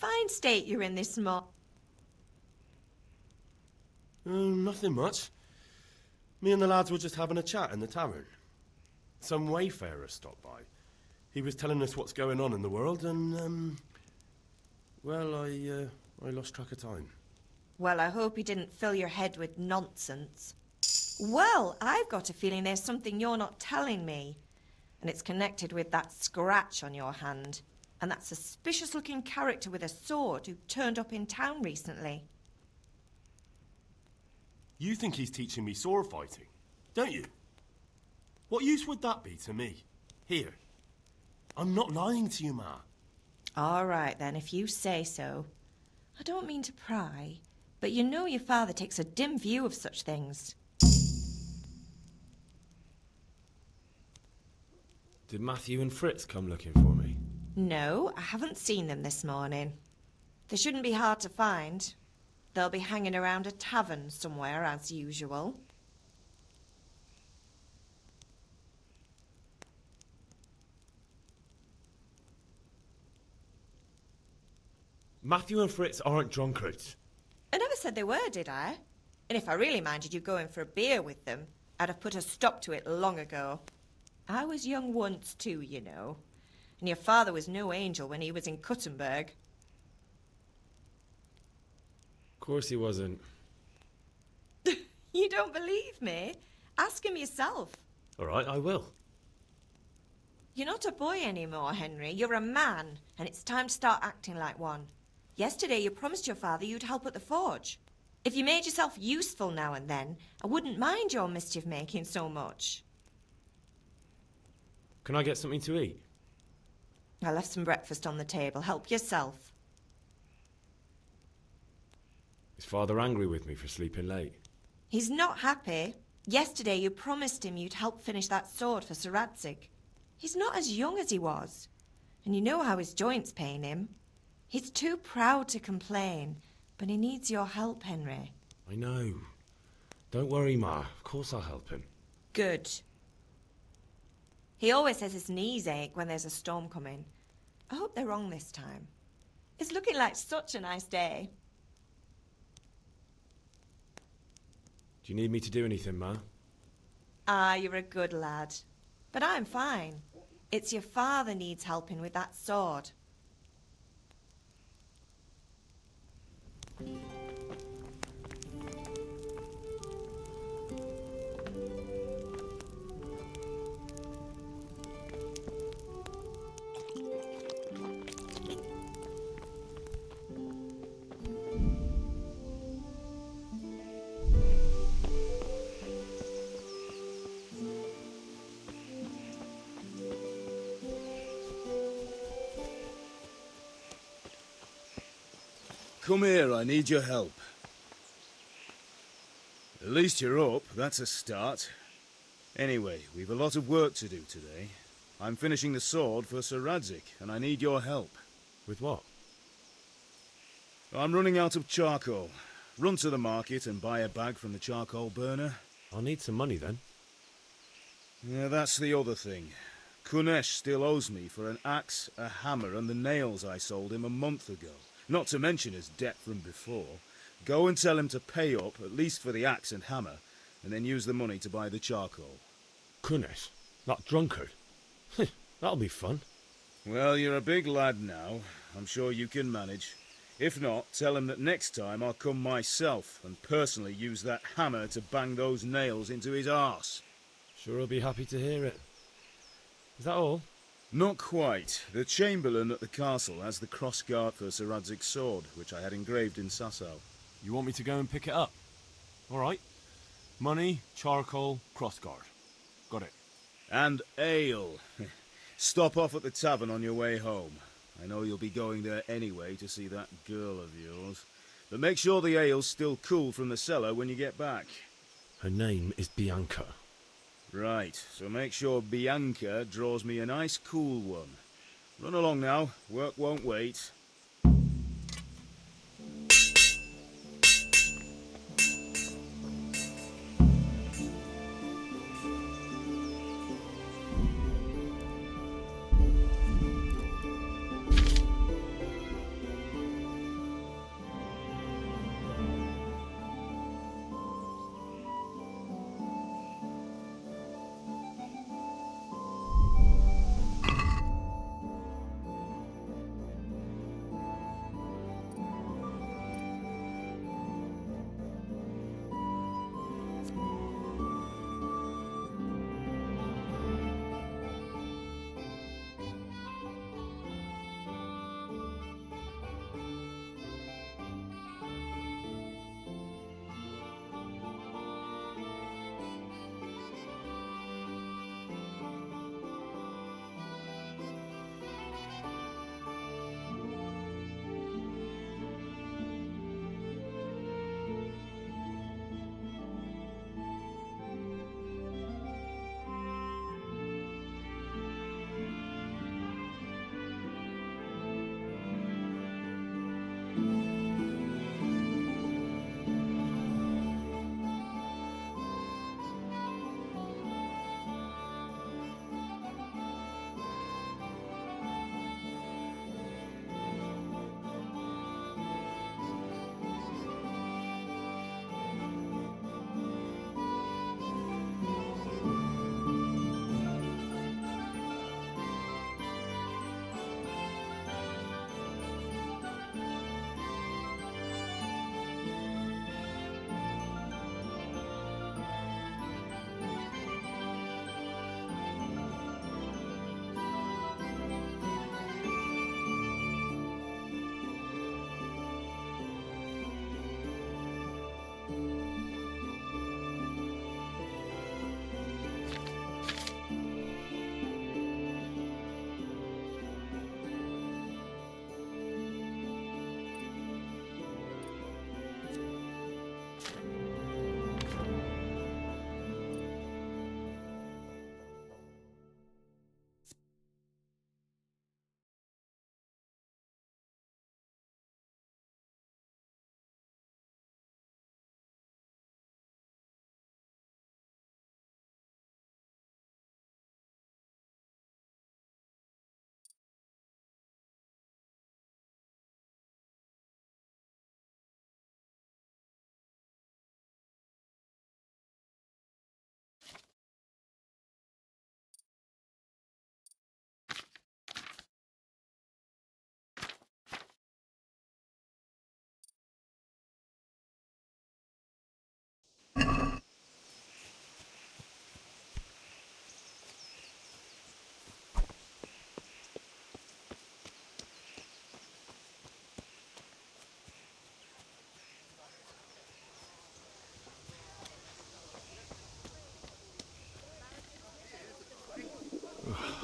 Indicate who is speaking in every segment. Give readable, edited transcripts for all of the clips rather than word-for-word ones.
Speaker 1: fine state you're in this
Speaker 2: Nothing much. Me and the lads were just having a chat in the tavern. Some wayfarer stopped by. He was telling us what's going on in the world and, well, I lost track of time.
Speaker 1: Well, I hope he didn't fill your head with nonsense. Well, I've got a feeling there's something you're not telling me. And it's connected with that scratch on your hand. And that suspicious-looking character with a sword who turned up in town recently.
Speaker 2: You think he's teaching me sword fighting, don't you? What use would that be to me? Here. I'm not lying to you, Ma.
Speaker 1: All right, then, if you say so. I don't mean to pry, but you know your father takes a dim view of such things.
Speaker 3: Did Matthew and Fritz come looking for me?
Speaker 1: No, I haven't seen them this morning. They shouldn't be hard to find. They'll be hanging around a tavern somewhere, as usual.
Speaker 3: Matthew and Fritz aren't drunkards.
Speaker 1: I never said they were, did I? And if I really minded you going for a beer with them, I'd have put a stop to it long ago. I was young once too, you know. And your father was no angel when he was in Cuttenberg.
Speaker 3: Of course he wasn't.
Speaker 1: You don't believe me? Ask him yourself.
Speaker 3: All right, I will.
Speaker 1: You're not a boy anymore, Henry. You're a man, and it's time to start acting like one. Yesterday you promised your father you'd help at the forge. If you made yourself useful now and then, I wouldn't mind your mischief-making so much.
Speaker 3: Can I get something to eat?
Speaker 1: I left some breakfast on the table. Help yourself.
Speaker 3: Is Father angry with me for sleeping late?
Speaker 1: He's not happy. Yesterday you promised him you'd help finish that sword for Sir Radzig. He's not as young as he was, and you know how his joints pain him. He's too proud to complain, but he needs your help, Henry.
Speaker 3: I know. Don't worry, Ma. Of course I'll help him.
Speaker 1: Good. He always says his knees ache when there's a storm coming. I hope they're wrong this time. It's looking like such a nice day.
Speaker 3: Do you need me to do anything, Ma?
Speaker 1: Ah, you're a good lad. But I'm fine. It's your father needs helping with that sword.
Speaker 4: Come here, I need your help. At least you're up, that's a start. Anyway, we've a lot of work to do today. I'm finishing the sword for Sir Radzig, and I need your help.
Speaker 3: With what?
Speaker 4: I'm running out of charcoal. Run to the market and buy a bag from the charcoal burner.
Speaker 3: I'll need some money then.
Speaker 4: Yeah, that's the other thing. Kunesh still owes me for an axe, a hammer, and the nails I sold him a month ago. Not to mention his debt from before. Go and tell him to pay up, at least for the axe and hammer, and then use the money to buy the charcoal.
Speaker 3: Kunesh? That drunkard? That'll be fun.
Speaker 4: Well, you're a big lad now. I'm sure you can manage. If not, tell him that next time I'll come myself and personally use that hammer to bang those nails into his arse.
Speaker 3: Sure he'll be happy to hear it. Is that all?
Speaker 4: Not quite. The Chamberlain at the castle has the crossguard for Sir Radzig's sword, which I had engraved in Sasau.
Speaker 2: You want me to go and pick it up? All right. Money, charcoal, crossguard. Got it.
Speaker 4: And ale. Stop off at the tavern on your way home. I know you'll be going there anyway to see that girl of yours. But make sure the ale's still cool from the cellar when you get back.
Speaker 3: Her name is Bianca.
Speaker 4: Right, so make sure Bianca draws me a nice cool one. Run along now, work won't wait.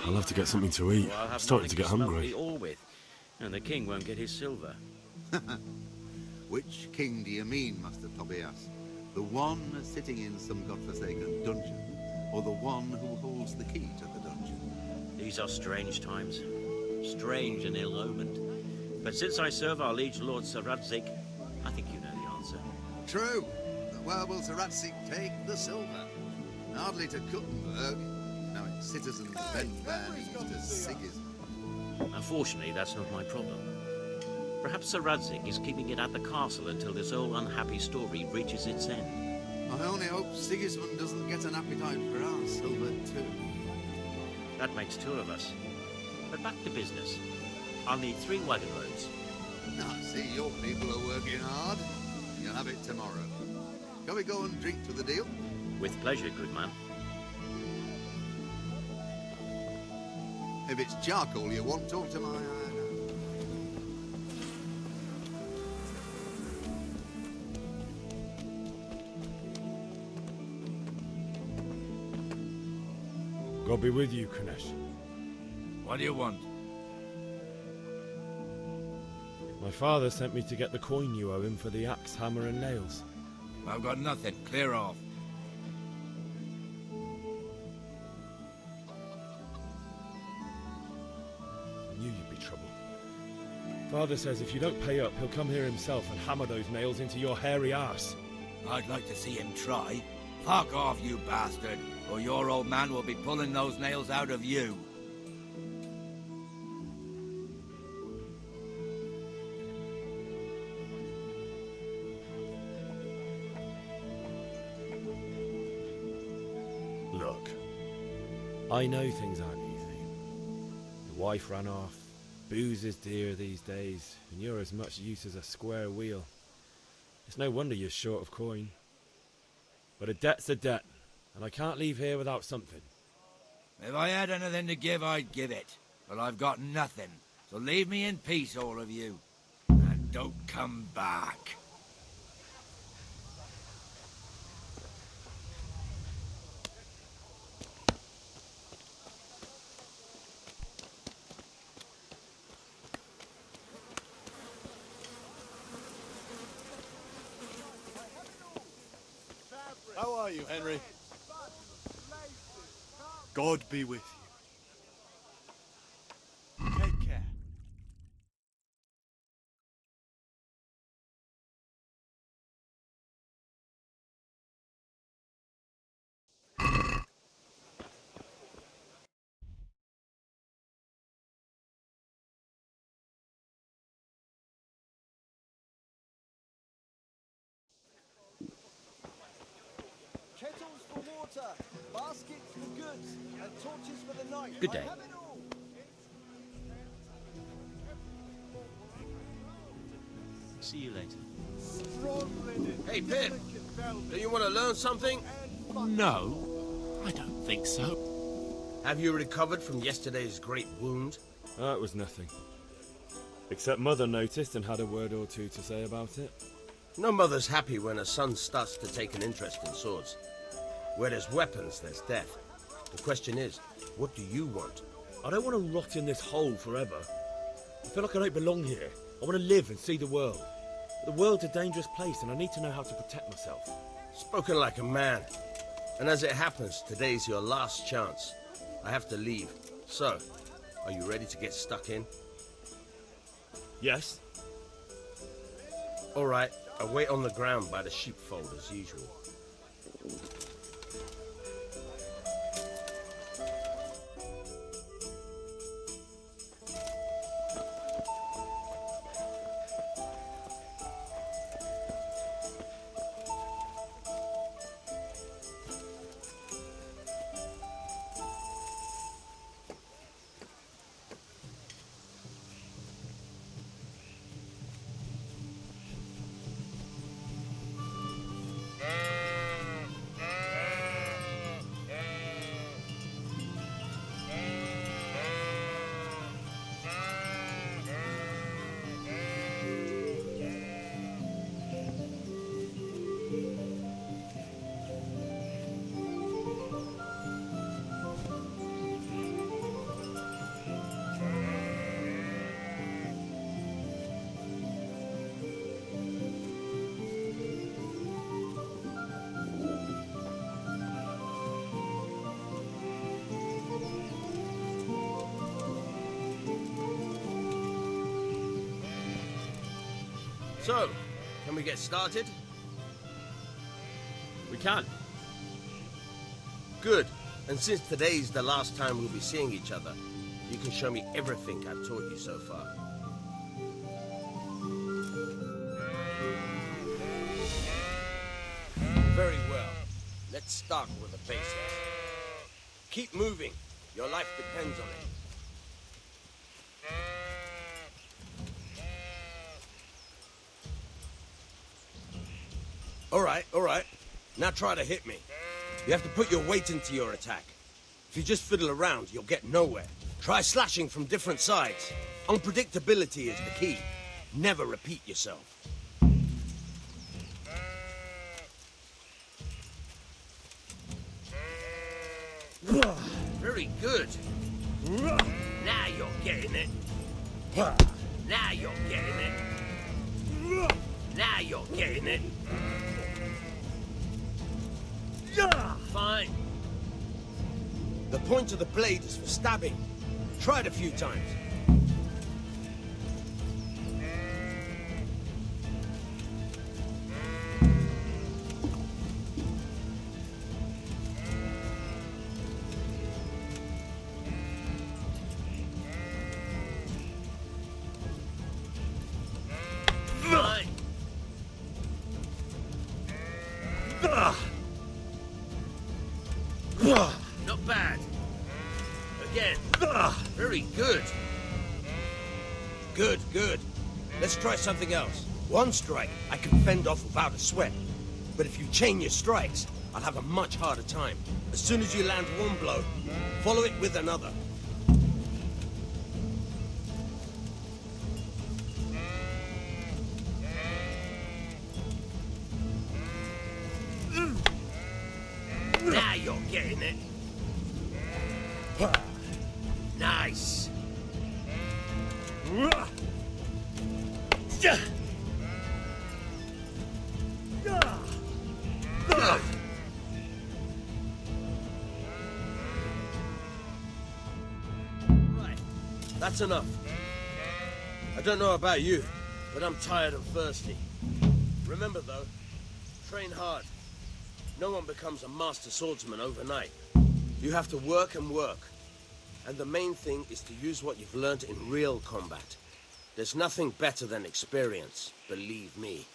Speaker 2: I'll have to get something to eat.
Speaker 5: Or I'll
Speaker 2: I'm
Speaker 5: have
Speaker 2: starting to
Speaker 5: nothing
Speaker 2: get
Speaker 5: smelt
Speaker 2: hungry.
Speaker 5: the all with, and the king won't get his silver.
Speaker 6: Which king do you mean, Master Tobias? The one sitting in some godforsaken dungeon, or the one who holds the key to the dungeon?
Speaker 5: These are strange times, strange and ill-omened. But since I serve our liege lord Sir Radzik, I think you know the answer.
Speaker 6: True. But where will Sir Ratzik take the silver? Hardly to Kuttenberg. Now its citizens bend their knees to Sigismund.
Speaker 5: Unfortunately, that's not my problem. Perhaps Sir Radzik is keeping it at the castle until this old unhappy story reaches its end.
Speaker 6: I only hope Sigismund doesn't get an appetite for our silver too.
Speaker 5: That makes two of us. But back to business. I'll need 3 wagon loads.
Speaker 6: I see your people are working hard. You'll have it tomorrow. Shall we go and drink to the deal?
Speaker 5: With pleasure, good man.
Speaker 6: If it's charcoal you want, talk to my iron.
Speaker 3: God be with you, Kunesh.
Speaker 7: What do you want?
Speaker 3: My father sent me to get the coin you owe him for the axe, hammer and nails.
Speaker 7: I've got nothing. Clear off.
Speaker 3: I knew you'd be trouble. Father says if you don't pay up, he'll come here himself and hammer those nails into your hairy ass.
Speaker 7: I'd like to see him try. Fuck off, you bastard, or your old man will be pulling those nails out of you.
Speaker 3: Look, I know things aren't easy. The wife ran off, booze is dear these days, and you're as much use as a square wheel. It's no wonder you're short of coin. But a debt's a debt, and I can't leave here without something.
Speaker 7: If I had anything to give, I'd give it. But I've got nothing, so leave me in peace, all of you. And don't come back.
Speaker 8: How are you, Henry? God be with you. Take care.
Speaker 9: Kettles for water, baskets for goods, and torches for the night.
Speaker 5: Good day.
Speaker 9: I have it all.
Speaker 5: See you later.
Speaker 9: Strong linen,
Speaker 2: Hey, Pip,
Speaker 9: delicate velvet,
Speaker 2: do you want to learn something?
Speaker 9: and butter.
Speaker 10: No, I don't think so.
Speaker 2: Have you recovered from yesterday's great wound?
Speaker 3: It was nothing. Except Mother noticed and had a word or two to say about it.
Speaker 2: No mother's happy when her son starts to take an interest in swords. Where there's weapons, there's death. The question is, what do you want?
Speaker 3: I don't want to rot in this hole forever. I feel like I don't belong here. I want to live and see the world. But the world's a dangerous place and I need to know how to protect myself.
Speaker 2: Spoken like a man. And as it happens, today's your last chance. I have to leave. So, are you ready to get stuck in?
Speaker 3: Yes?
Speaker 2: All right, I'll wait on the ground by the sheepfold as usual.
Speaker 11: So, can we get started?
Speaker 3: We can.
Speaker 11: Good. And since today's the last time we'll be seeing each other, you can show me everything I've taught you so far. Very well. Let's start with the basics. Keep moving. Your life depends on it. All right. Now try to hit me. You have to put your weight into your attack. If you just fiddle around, you'll get nowhere. Try slashing from different sides. Unpredictability is the key. Never repeat yourself. Very good. Now you're getting it. Now you're getting it. Now you're getting it. Fine. The point of the blade is for stabbing. Try it a few times. Fine. Not bad. Again. Very good. Good. Let's try something else. One strike, I can fend off without a sweat. But if you chain your strikes, I'll have a much harder time. As soon as you land one blow, follow it with another. Now you're getting it. Nice. Good. Right. That's enough. I don't know about you, but I'm tired and thirsty. Remember though, train hard. No one becomes a master swordsman overnight. You have to work and work. And the main thing is to use what you've learned in real combat. There's nothing better than experience, believe me.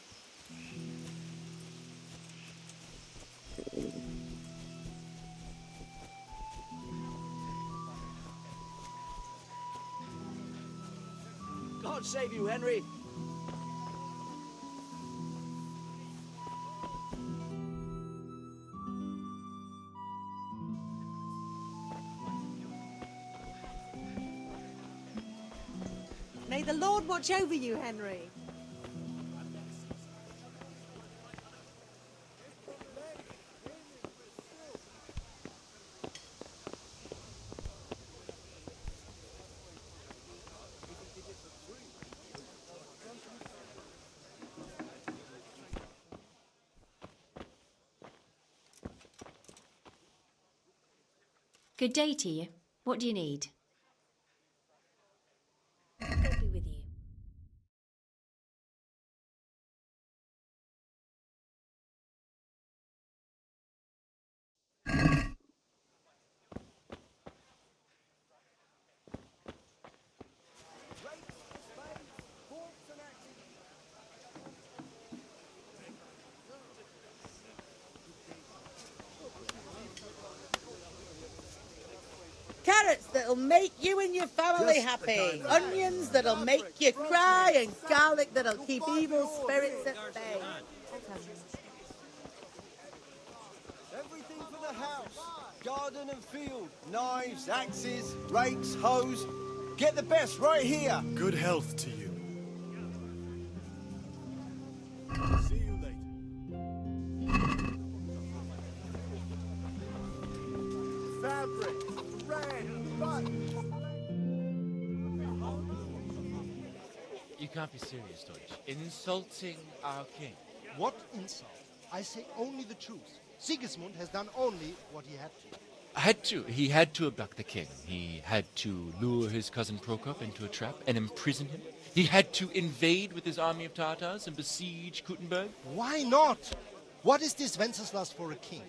Speaker 9: God save you, Henry.
Speaker 12: May the Lord watch over you, Henry.
Speaker 13: Good day to you. What do you need? God be with you.
Speaker 14: Carrots that'll make you and your family happy. Onions that'll make you cry, and garlic that'll keep evil spirits at bay.
Speaker 9: Everything for the house. Garden and field. Knives, axes, rakes, hoes. Get the best right here.
Speaker 8: Good health to you. See you later.
Speaker 9: Fabric, red, buttons.
Speaker 10: You can't be serious, Deutsch. In insulting our king.
Speaker 15: What insult? I say only the truth. Sigismund has done only what he had to.
Speaker 10: He had to abduct the king. He had to lure his cousin Prokop into a trap and imprison him. He had to invade with his army of Tartars and besiege Kuttenberg.
Speaker 15: Why not? What is this Wenceslas for a king?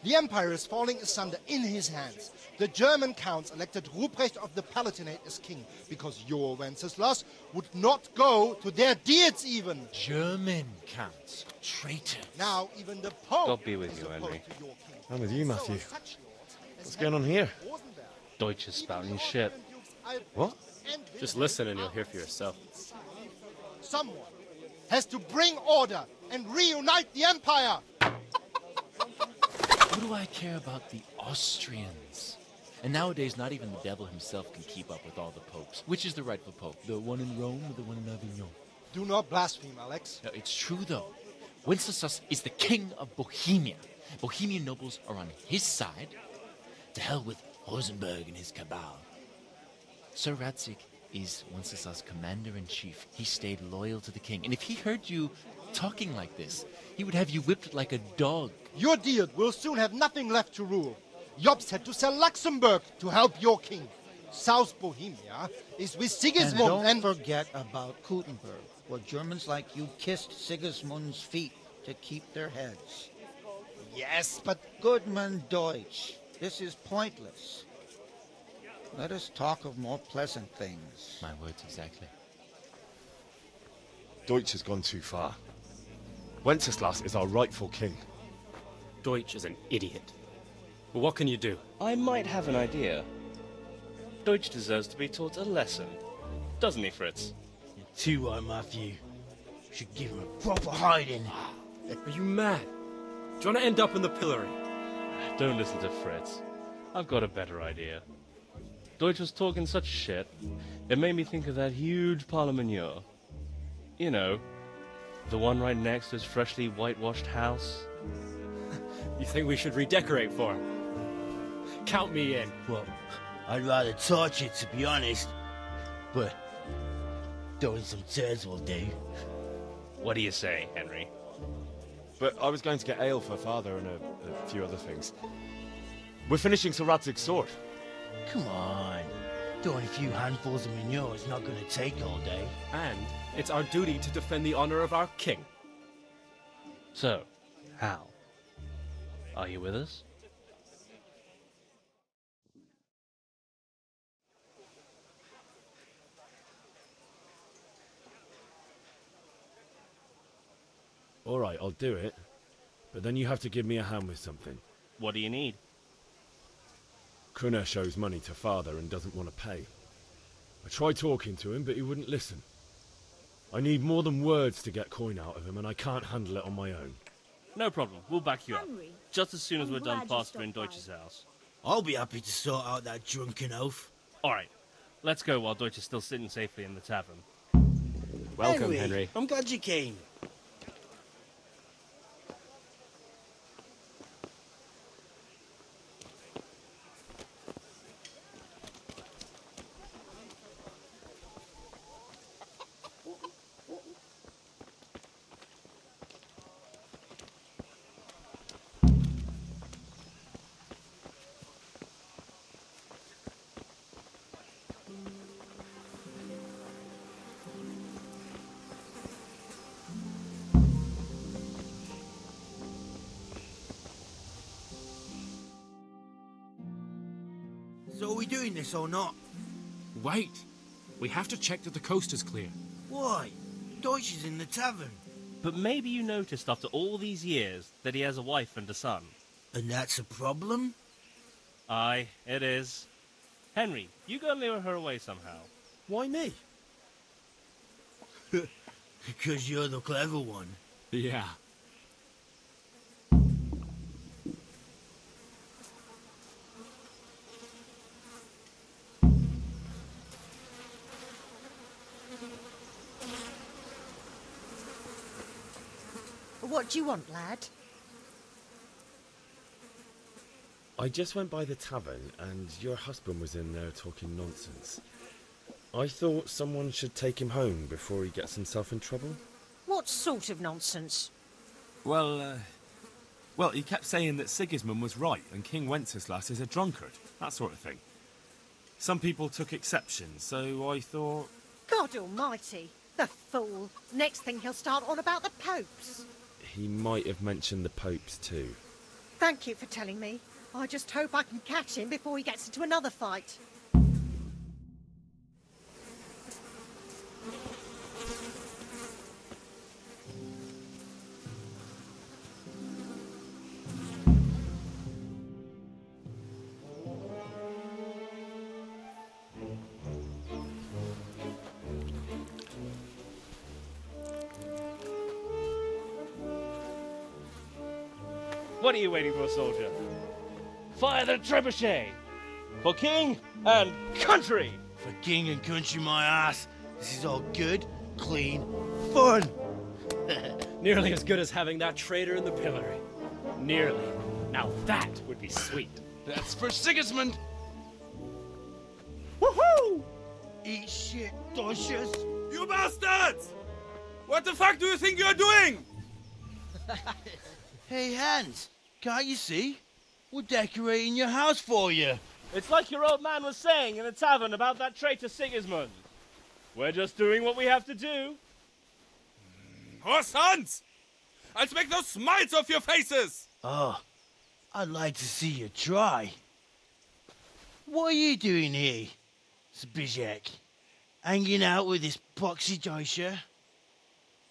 Speaker 15: The empire is falling asunder in his hands. The German counts elected Ruprecht of the Palatinate as king because your Wenceslas would not go to their deeds even.
Speaker 10: German counts. Traitors.
Speaker 15: Now even the Pope
Speaker 3: God be with
Speaker 15: is
Speaker 3: you,
Speaker 15: opposed
Speaker 3: Henry.
Speaker 15: to your king.
Speaker 3: I'm with you, Matthew.
Speaker 15: So such lords as
Speaker 3: What's going on here?
Speaker 16: Deutsch is spouting shit.
Speaker 3: What?
Speaker 16: Just listen and you'll hear for yourself.
Speaker 15: Someone has to bring order and reunite the empire.
Speaker 10: What do I care about the Austrians? And nowadays, not even the devil himself can keep up with all the popes. Which is the rightful pope? The one in Rome or the one in Avignon?
Speaker 15: Do not blaspheme, Alex.
Speaker 10: No, it's true, though. Wenceslas is the king of Bohemia. Bohemian nobles are on his side. To hell with Rosenberg and his cabal. Sir Radzik is Wenceslas' commander-in-chief. He stayed loyal to the king. And if he heard you talking like this, he would have you whipped like a dog.
Speaker 15: Your Diet will soon have nothing left to rule. Jobst had to sell Luxembourg to help your king. South Bohemia is with Sigismund
Speaker 17: and don't forget about Kuttenberg, where Germans like you kissed Sigismund's feet to keep their heads.
Speaker 15: Yes, but...
Speaker 17: Goodman Deutsch, this is pointless. Let us talk of more pleasant things.
Speaker 10: My words exactly.
Speaker 3: Deutsch has gone too far. Wenceslas is our rightful king.
Speaker 16: Deutsch is an idiot. But what can you do?
Speaker 18: I might have an idea. Deutsch deserves to be taught a lesson. Doesn't he, Fritz?
Speaker 19: You're too right, Matthew. Should give him a proper hiding.
Speaker 16: Are you mad? Do you want to end up in the pillory?
Speaker 18: Don't listen to Fritz. I've got a better idea. Deutsch was talking such shit, it made me think of that huge parliament. You know, the one right next to his freshly whitewashed house.
Speaker 16: You think we should redecorate for him? Count me in.
Speaker 19: Well, I'd rather torch it, to be honest. But throwing some turds will do.
Speaker 18: What do you say, Henry?
Speaker 3: But I was going to get ale for father and a few other things. We're finishing Sir Radzig's sword.
Speaker 19: Come on. Throwing a few handfuls of manure is not going to take all day.
Speaker 16: And it's our duty to defend the honor of our king.
Speaker 18: So, Hal, are you with us?
Speaker 3: All right, I'll do it. But then you have to give me a hand with something.
Speaker 18: What do you need?
Speaker 3: Kunesh owes money to father and doesn't want to pay. I tried talking to him, but he wouldn't listen. I need more than words to get coin out of him, and I can't handle it on my own.
Speaker 18: No problem. We'll back you up. Just as soon as we're done plastering Deutsch's house.
Speaker 19: I'll be happy to sort out that drunken oaf.
Speaker 18: All right. Let's go while Deutsch is still sitting safely in the tavern.
Speaker 16: Welcome, Henry.
Speaker 19: I'm glad you came. So are we doing this or not?
Speaker 20: Wait. We have to check that the coast is clear.
Speaker 19: Why? Deutsch is in the tavern.
Speaker 18: But maybe you noticed after all these years that he has a wife and a son.
Speaker 19: And that's a problem?
Speaker 18: Aye, it is. Henry, you go lure her away somehow.
Speaker 19: Why me? Because you're the clever one.
Speaker 20: Yeah.
Speaker 12: What do you want, lad?
Speaker 3: I just went by the tavern, and your husband was in there talking nonsense. I thought someone should take him home before he gets himself in trouble.
Speaker 12: What sort of nonsense?
Speaker 20: Well,
Speaker 21: Well, he kept saying that Sigismund was right and King Wenceslas is a drunkard, that sort of thing. Some people took exception, so I thought...
Speaker 12: God almighty, the fool. Next thing he'll start on about the popes.
Speaker 3: He might have mentioned the popes too.
Speaker 12: Thank you for telling me. I just hope I can catch him before he gets into another fight.
Speaker 18: What are you waiting for, soldier? Fire the trebuchet! For king and country!
Speaker 19: For king and country, my ass. This is all good, clean, fun.
Speaker 16: Nearly as good as having that traitor in the pillory. Nearly. Now that would be sweet.
Speaker 19: That's for Sigismund.
Speaker 11: Woohoo!
Speaker 19: Eat shit, doshes.
Speaker 11: You bastards! What the fuck do you think you're doing?
Speaker 19: Hey, Hans, can't you see? We're decorating your house for you.
Speaker 18: It's like your old man was saying in the tavern about that traitor Sigismund. We're just doing what we have to do.
Speaker 11: Oh, sons! Let's make those smiles off your faces!
Speaker 19: Oh, I'd like to see you try. What are you doing here, Zbigniew? Hanging out with this boxy Deutscher?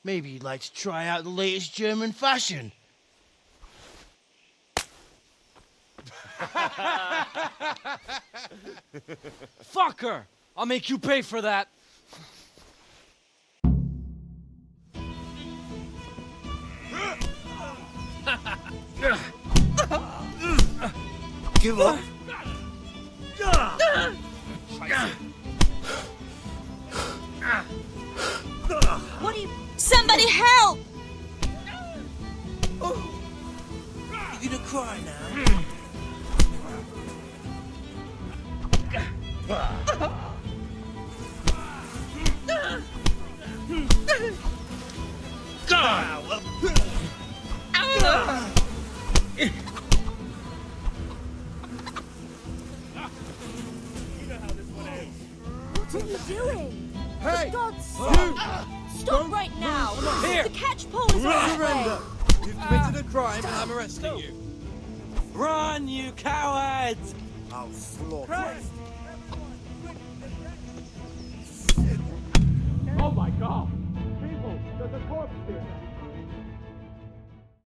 Speaker 19: Maybe you'd like to try out the latest German fashion.
Speaker 16: Fucker! I'll make you pay for that.
Speaker 19: Give up.
Speaker 22: What are you... Somebody help!
Speaker 19: You gonna cry now?
Speaker 22: What are you doing?
Speaker 9: Hey!
Speaker 22: For God's
Speaker 9: You!
Speaker 22: sake! Stop right now!
Speaker 9: Here!
Speaker 22: The catch pole is on its
Speaker 9: Surrender!
Speaker 22: way!
Speaker 9: You've committed a crime and I'm arresting you.
Speaker 11: Run, you cowards!
Speaker 9: I'll slaughter you.
Speaker 21: Oh my god! People, there's a corpse here!